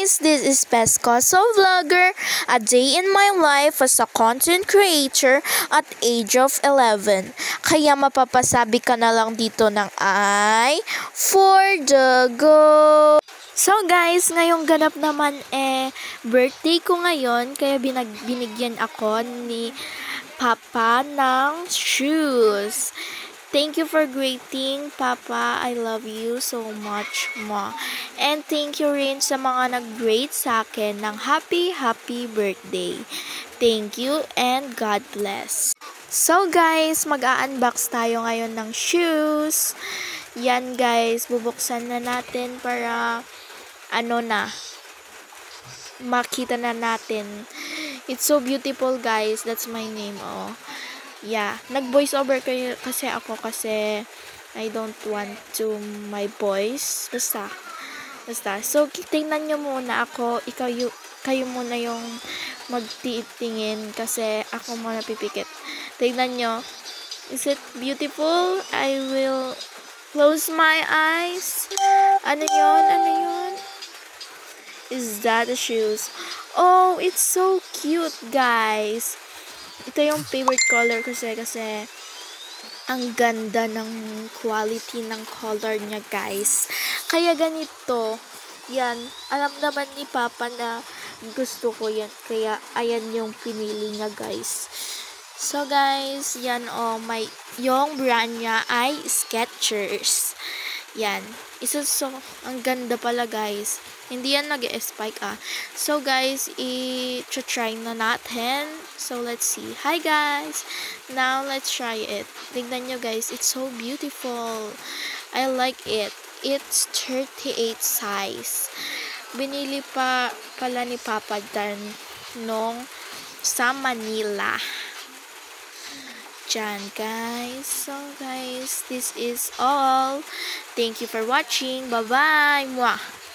guys, this is Pescoso Vlogger, a day in my life as a content creator at age of 11. Kaya mapapasabi ka na lang dito ng I for the go. So guys, ngayong ganap naman birthday ko ngayon, kaya binigyan ako ni Papa ng shoes. Thank you for greeting, Papa. I love you so much, Ma. And thank you rin sa mga nag-grade sa akin ng happy birthday. Thank you and God bless. So guys, mag-a-unbox tayo ngayon ng shoes. Yan guys, bubuksan na natin para makita na natin. It's so beautiful guys. That's my name, oh. Yeah, nag-voice over kasi ako kasi I don't want to my voice. Basta. So, tingnan nyo muna ako. Kayo muna yung magtitingin kasi ako muna pipikit. Tingnan nyo. Is it beautiful? I will close my eyes. Ano yun? Is that the shoes? Oh, it's so cute, guys. Ito yung favorite color kasi ang ganda ng quality ng color niya, guys. Kaya ganito, yan, alam naman ni Papa na gusto ko yan. Kaya ayan yung pinili niya, guys. So guys, yan yung brand niya ay Skechers. Yan. Ang ganda pala, guys. Hindi yan nag-spike So guys, i-try na natin. So let's see. Hi guys! Now let's try it. Tignan nyo guys, it's so beautiful. I like it. It's 38 size. Binili pala ni Papa Dan sa Manila. Diyan guys. So guys, this is all. Thank you for watching. Bye-bye! Mwah!